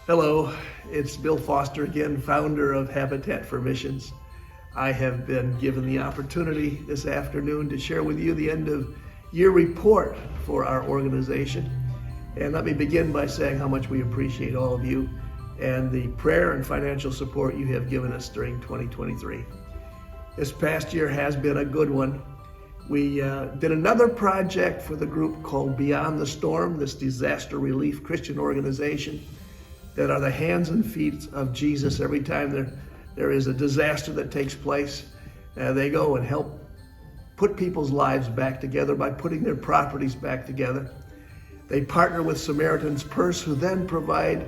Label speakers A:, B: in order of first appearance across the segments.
A: Hello, it's Bill Foster again, founder of Habitat for Missions. I have been given the opportunity this afternoon to share with you the end of year report for our organization. And let me begin by saying how much we appreciate all of you and the prayer and financial support you have given us during 2023. This past year has been a good one. We did another project for the group called Beyond the Storm, this disaster relief Christian organization that are the hands and feet of Jesus. Every time there is a disaster that takes place, they go and help put people's lives back together by putting their properties back together. They partner with Samaritan's Purse, who then provide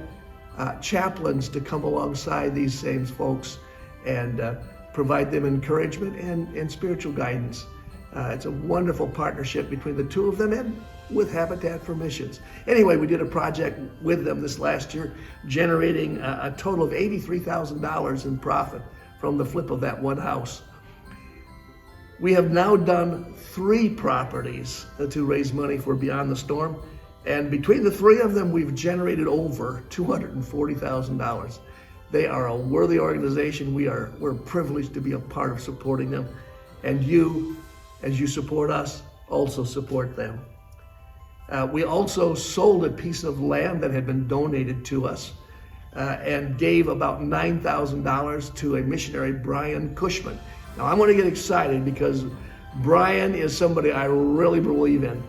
A: chaplains to come alongside these same folks and provide them encouragement and spiritual guidance. It's a wonderful partnership between the two of them and with Habitat for Missions. Anyway, we did a project with them this last year, generating a total of $83,000 in profit from the flip of that one house. We have now done 3 properties to raise money for Beyond the Storm, and between the 3 of them, we've generated over $240,000. They are a worthy organization. We're privileged to be a part of supporting them, and you, as you support us, also support them. We also sold a piece of land that had been donated to us and gave about $9,000 to a missionary, Brian Cushman. Now, I want to get excited because Brian is somebody I really believe in.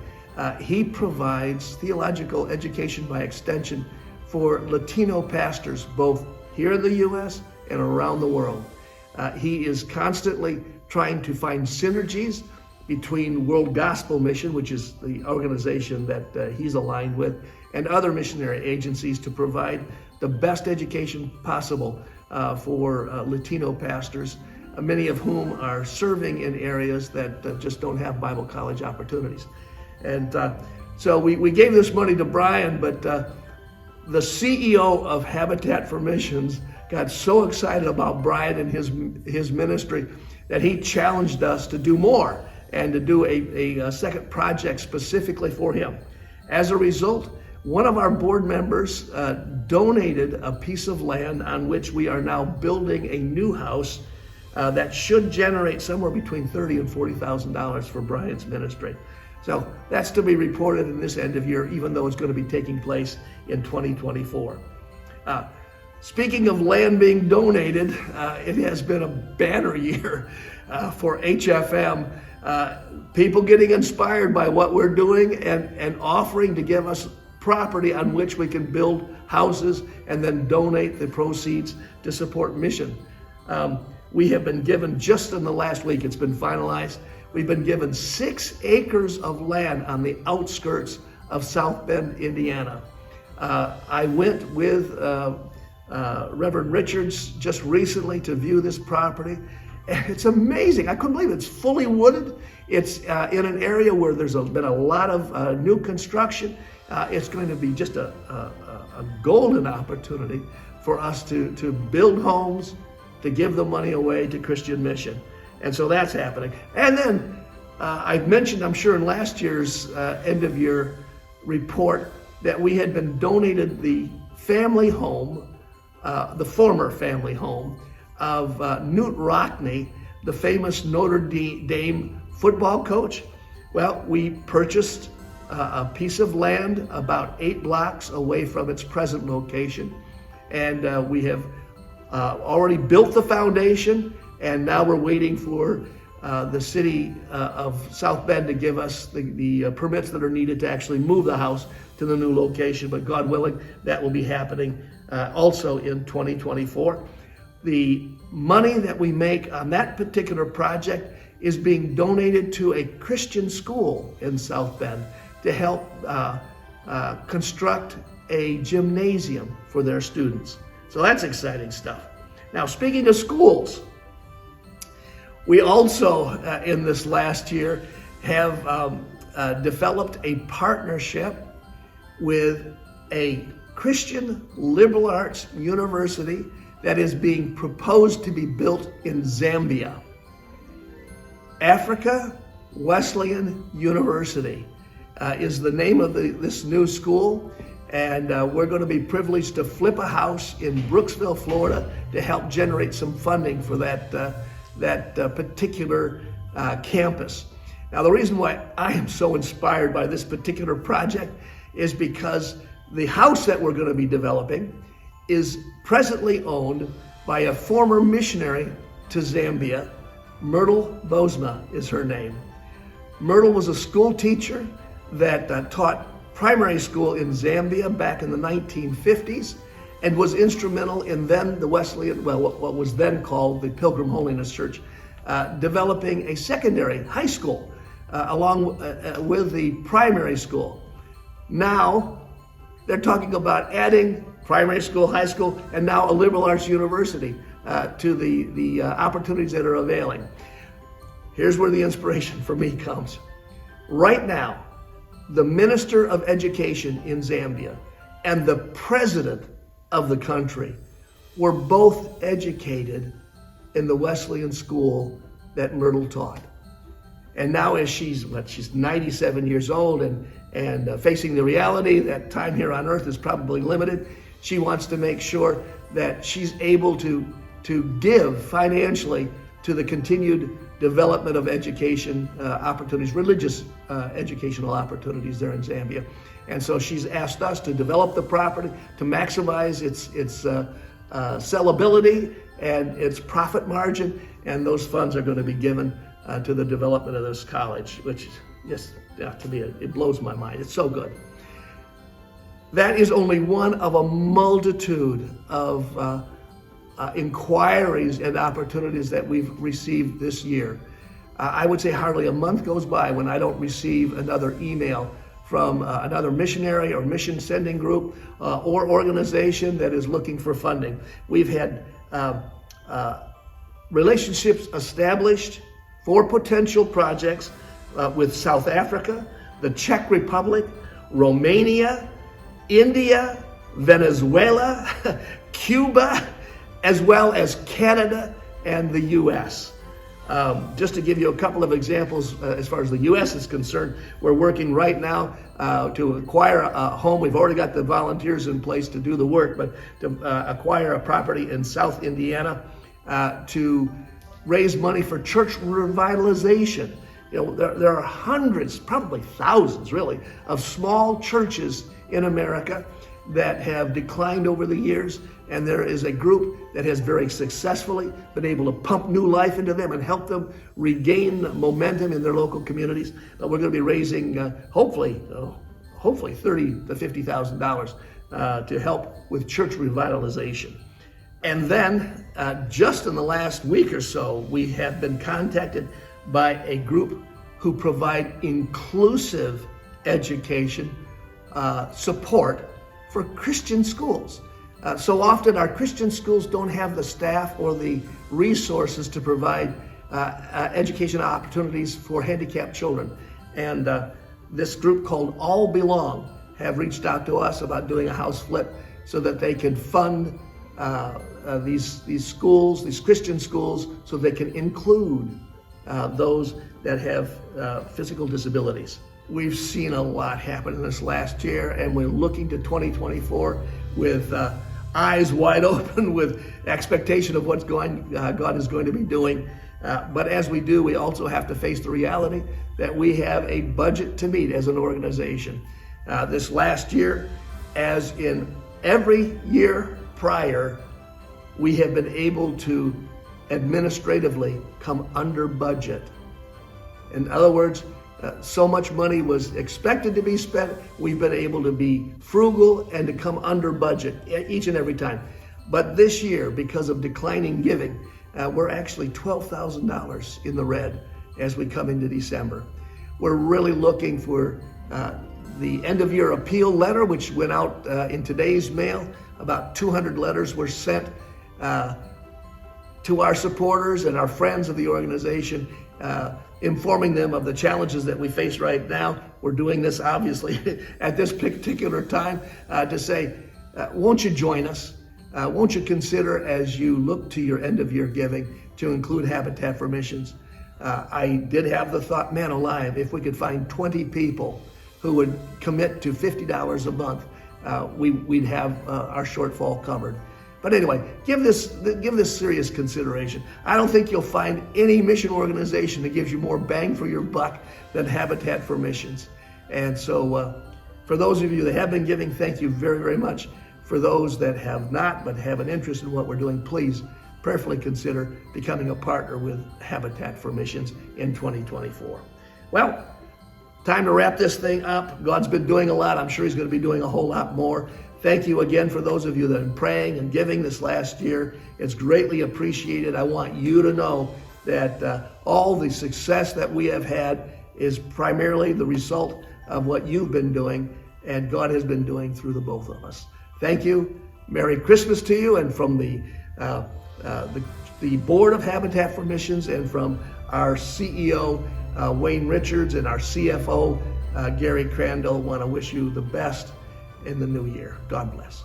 A: He provides theological education by extension for Latino pastors, both here in the U.S. and around the world. He is constantly trying to find synergies between World Gospel Mission, which is the organization that he's aligned with, and other missionary agencies to provide the best education possible for Latino pastors, many of whom are serving in areas that just don't have Bible college opportunities. And so we gave this money to Brian, but the CEO of Habitat for Missions got so excited about Brian and his ministry that he challenged us to do more and to do a second project specifically for him. As a result, one of our board members donated a piece of land on which we are now building a new house that should generate somewhere between $30,000 and $40,000 for Brian's ministry. So that's to be reported in this end of year, even though it's going to be taking place in 2024. Speaking of land being donated, it has been a banner year for HFM. People getting inspired by what we're doing and offering to give us property on which we can build houses and then donate the proceeds to support mission. We have been given, just in the last week, it's been finalized, we've been given 6 acres of land on the outskirts of South Bend, Indiana. I went with Reverend Richards just recently to view this property. It's amazing. I couldn't believe it. It's fully wooded. It's in an area where there's been a lot of new construction. It's going to be just a golden opportunity for us to build homes, to give the money away to Christian mission. And so that's happening. And then I've mentioned, I'm sure in last year's end of year report, that we had been donated the family home, the former family home of Newt Rockney, the famous Notre Dame football coach. Well, we purchased a piece of land about 8 blocks away from its present location, and we have already built the foundation, and now we're waiting for the city of South Bend to give us the permits that are needed to actually move the house to the new location. But God willing, that will be happening also in 2024. The money that we make on that particular project is being donated to a Christian school in South Bend to help construct a gymnasium for their students. So that's exciting stuff. Now, speaking of schools, we also, in this last year, have developed a partnership with a Christian liberal arts university that is being proposed to be built in Zambia. Africa Wesleyan University is the name of this new school, And we're going to be privileged to flip a house in Brooksville, Florida, to help generate some funding for that particular campus. Now, the reason why I am so inspired by this particular project is because the house that we're going to be developing is presently owned by a former missionary to Zambia. Myrtle Bosma is her name. Myrtle was a school teacher that taught primary school in Zambia back in the 1950s and was instrumental in then the Wesleyan, what was then called the Pilgrim Holiness Church, developing a secondary high school along with the primary school. Now they're talking about adding primary school, high school, and now a liberal arts university to the opportunities that are availing. Here's where the inspiration for me comes. Right now, the Minister of Education in Zambia and the President of the country were both educated in the Wesleyan school that Myrtle taught. And now as she's 97 years old and facing the reality that time here on earth is probably limited, she wants to make sure that she's able to give financially to the continued development of education opportunities, religious educational opportunities there in Zambia. And so she's asked us to develop the property, to maximize its sellability and its profit margin, and those funds are going to be given to the development of this college, which just, to me, it blows my mind. It's so good. That is only one of a multitude of inquiries and opportunities that we've received this year. I would say hardly a month goes by when I don't receive another email from another missionary or mission sending group or organization that is looking for funding. We've had relationships established for potential projects with South Africa, the Czech Republic, Romania, India, Venezuela, Cuba, as well as Canada and the U.S. Just to give you a couple of examples, as far as the U.S. is concerned, we're working right now to acquire a home. We've already got the volunteers in place to do the work, but to acquire a property in South Indiana to raise money for church revitalization. You know, there are hundreds, probably thousands really, of small churches in America that have declined over the years, and there is a group that has very successfully been able to pump new life into them and help them regain momentum in their local communities. But we're going to be raising, hopefully $30,000 to $50,000 to help with church revitalization. And then, just in the last week or so, we have been contacted by a group who provide inclusive education support for Christian schools. So often our Christian schools don't have the staff or the resources to provide education opportunities for handicapped children. And this group called All Belong have reached out to us about doing a house flip so that they can fund these schools, these Christian schools, so they can include those that have physical disabilities. We've seen a lot happen in this last year, and we're looking to 2024 with eyes wide open, with expectation of what God is going to be doing. But as we do, we also have to face the reality that we have a budget to meet as an organization. This last year, as in every year prior, we have been able to administratively come under budget. In other words, so much money was expected to be spent. We've been able to be frugal and to come under budget each and every time. But this year, because of declining giving, we're actually $12,000 in the red as we come into December. We're really looking for the end of year appeal letter, which went out in today's mail. About 200 letters were sent to our supporters and our friends of the organization, informing them of the challenges that we face right now. We're doing this obviously at this particular time to say, won't you join us? Won't you consider, as you look to your end of year giving, to include Habitat for Missions? I did have the thought, man alive, if we could find 20 people who would commit to $50 a month we'd have our shortfall covered. But anyway, give this serious consideration. I don't think you'll find any mission organization that gives you more bang for your buck than Habitat for Missions. And so for those of you that have been giving, thank you very, very much. For those that have not but have an interest in what we're doing, please prayerfully consider becoming a partner with Habitat for Missions in 2024. Well, time to wrap this thing up. God's been doing a lot. I'm sure he's going to be doing a whole lot more. Thank you again for those of you that have been praying and giving this last year. It's greatly appreciated. I want you to know that all the success that we have had is primarily the result of what you've been doing and God has been doing through the both of us. Thank you. Merry Christmas to you, and from the board of Habitat for Missions and from our CEO, Wayne Richards, and our CFO, Gary Crandall, want to wish you the best in the new year. God bless.